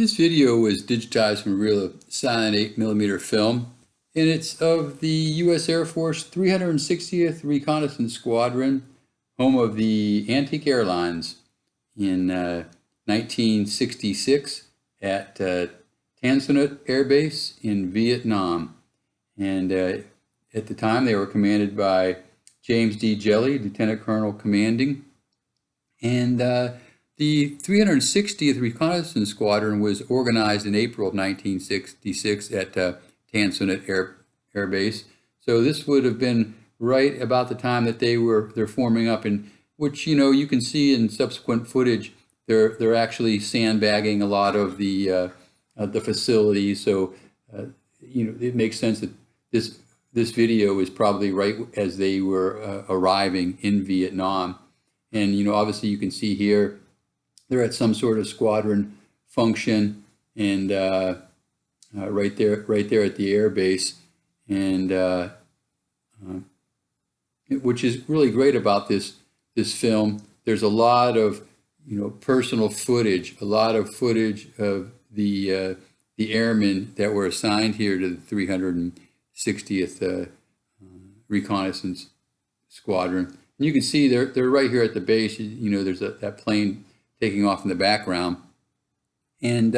This video was digitized from real silent 8mm film, and it's of the U.S. Air Force 360th Reconnaissance Squadron, home of the Antique Airlines, in 1966 at Tan Son Nhut Air Base in Vietnam. And at the time, they were commanded by James D. Jelly, Lieutenant Colonel commanding. And the 360th Reconnaissance Squadron was organized in April of 1966 at Tan Son Nhut Air Base. So this would have been right about the time that they're forming up, in which, you know, you can see in subsequent footage they're actually sandbagging a lot of the facilities. So you know, it makes sense that this video is probably right as they were arriving in Vietnam. And you know, obviously you can see here they're at some sort of squadron function, and right there at the air base, and which is really great about this film. There's a lot of, you know, personal footage, a lot of footage of the airmen that were assigned here to the 360th Reconnaissance Squadron. And you can see they're right here at the base. You know, there's that plane taking off in the background, and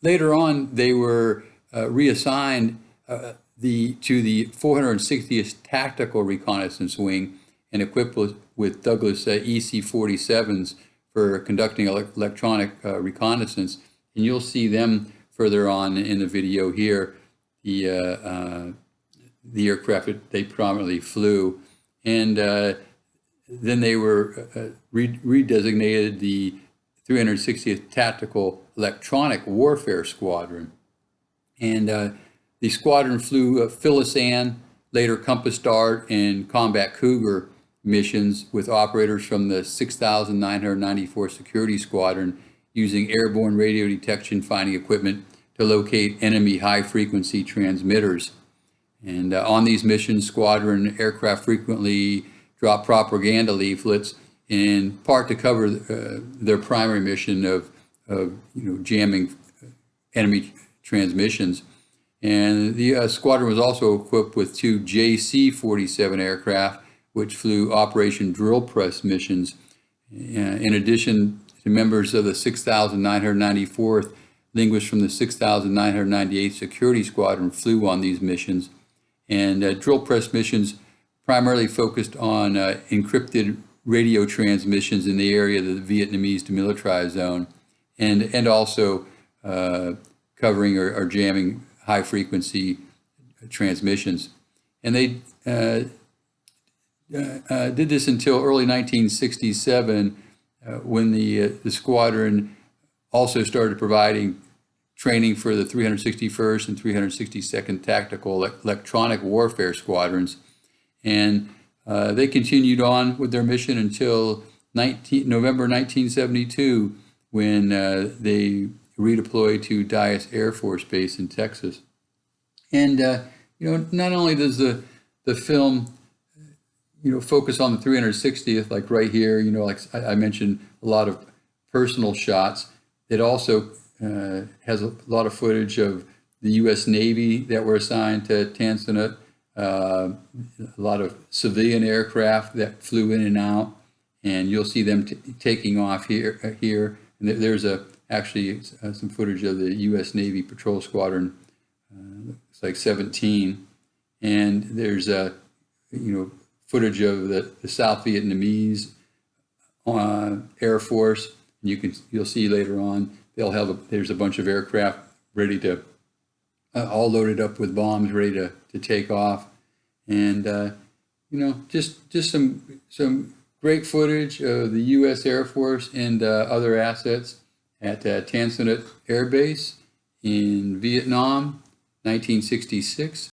later on they were reassigned to the 460th Tactical Reconnaissance Wing and equipped with Douglas EC-47s for conducting electronic reconnaissance. And you'll see them further on in the video here, the aircraft that they prominently flew. And then they were redesignated the 360th Tactical Electronic Warfare Squadron. And the squadron flew Phyllis Ann, later Compass Dart, and Combat Cougar missions with operators from the 6,994 Security Squadron using airborne radio detection finding equipment to locate enemy high-frequency transmitters. And on these missions, squadron aircraft frequently drop propaganda leaflets, in part to cover their primary mission of jamming enemy transmissions. And the squadron was also equipped with two JC-47 aircraft, which flew Operation Drill Press missions. In addition to members of the 6,994th, linguists from the 6,998th Security Squadron flew on these missions. And drill press missions primarily focused on encrypted radio transmissions in the area of the Vietnamese demilitarized zone, and also covering or jamming high-frequency transmissions. And they did this until early 1967, when the squadron also started providing training for the 361st and 362nd Tactical Electronic Warfare Squadrons. And they continued on with their mission until November 1972, when they redeployed to Dyess Air Force Base in Texas. And you know, not only does the film, you know, focus on the 360th, like right here, you know, like I mentioned, a lot of personal shots. It also has a lot of footage of the U.S. Navy that were assigned to Tan Son Nhut, a lot of civilian aircraft that flew in and out, and you'll see them taking off here. And there's actually some footage of the U.S. Navy Patrol Squadron, looks like 17, and there's you know, footage of the South Vietnamese Air Force. And you'll see later on there's a bunch of aircraft ready to all loaded up with bombs, ready to take off. And you know, just some great footage of the U.S. Air Force and other assets at Tan Son Nhut Air Base in Vietnam, 1966.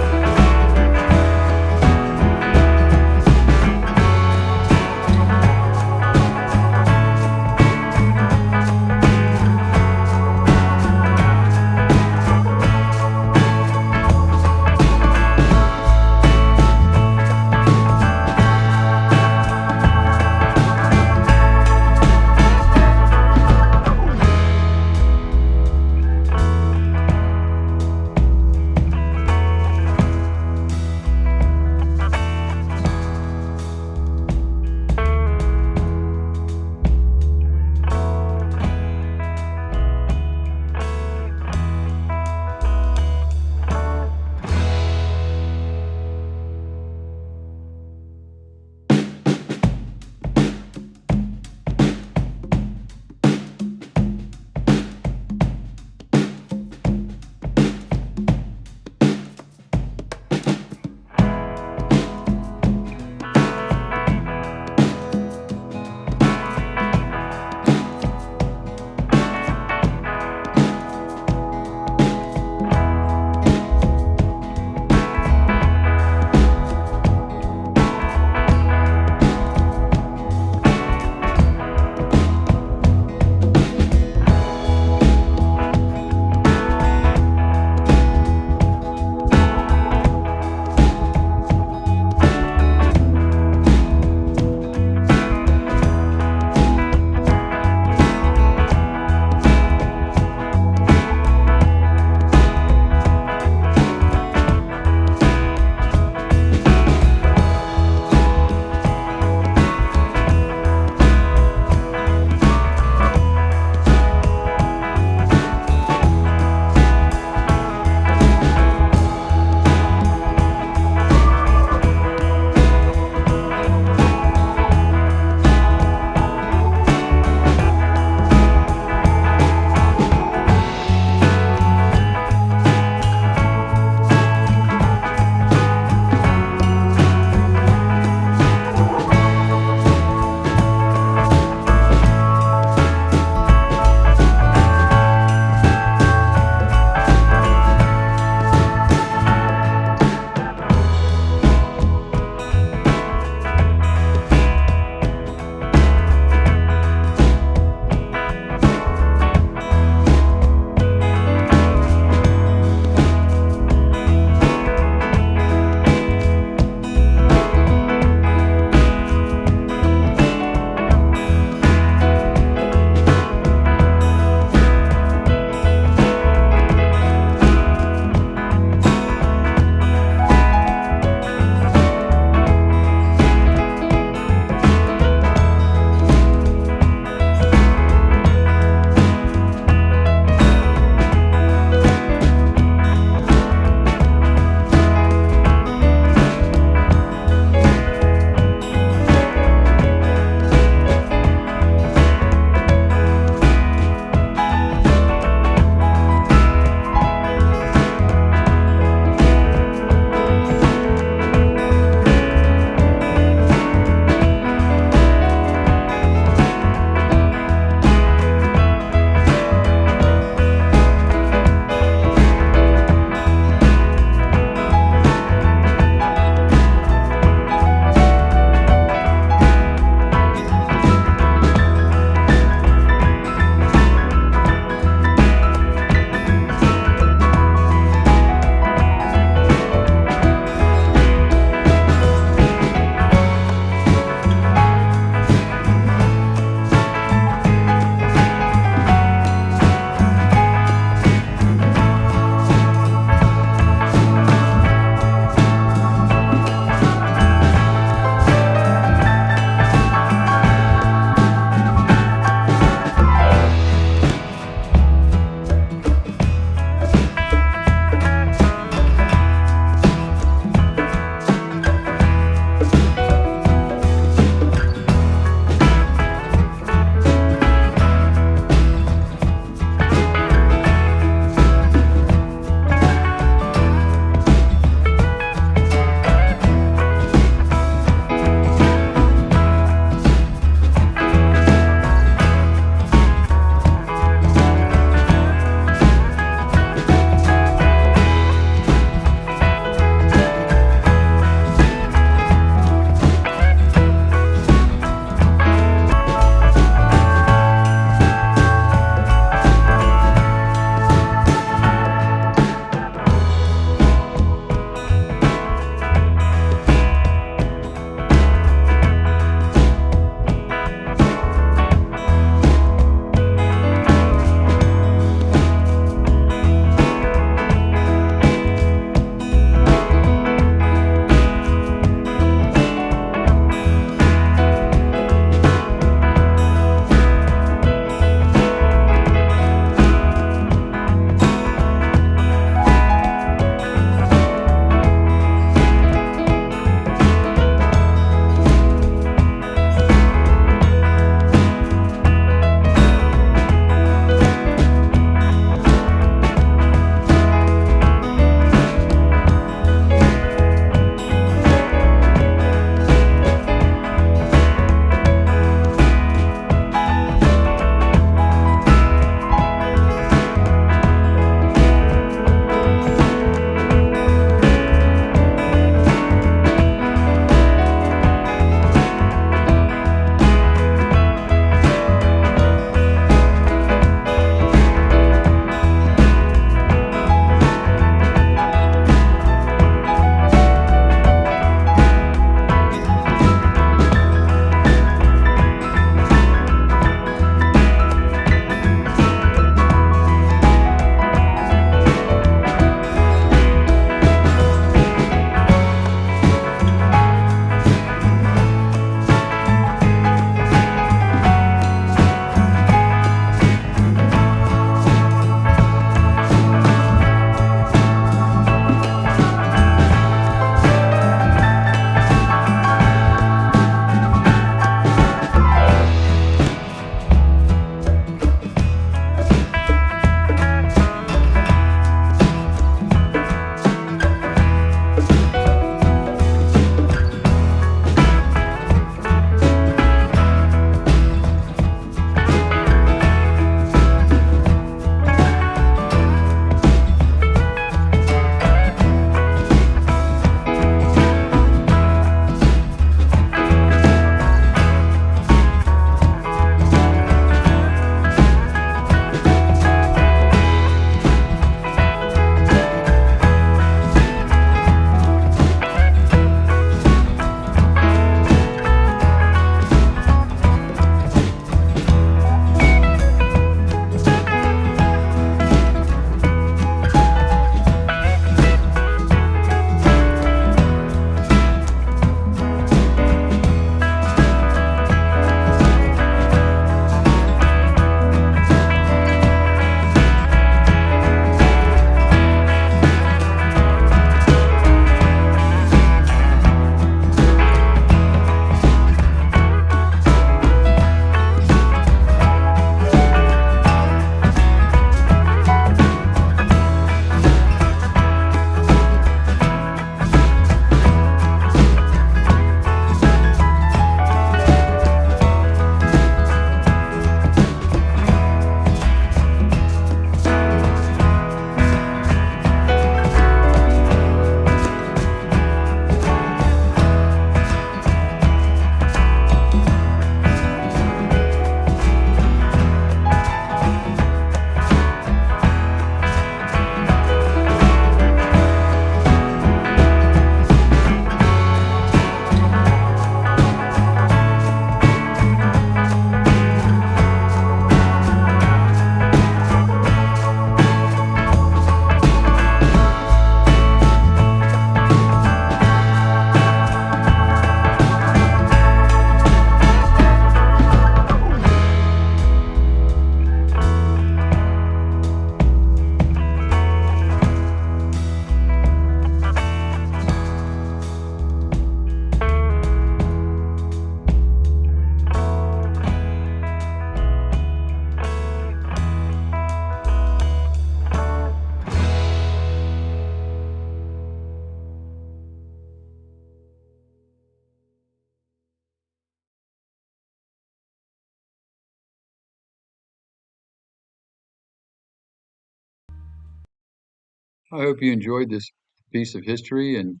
I hope you enjoyed this piece of history, and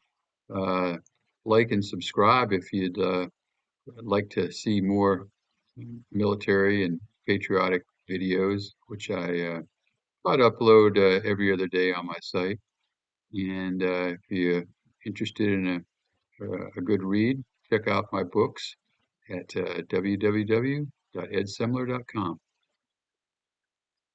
uh, like and subscribe if you'd like to see more military and patriotic videos, which I try to upload every other day on my site. And if you're interested in a good read, check out my books at www.edsemler.com.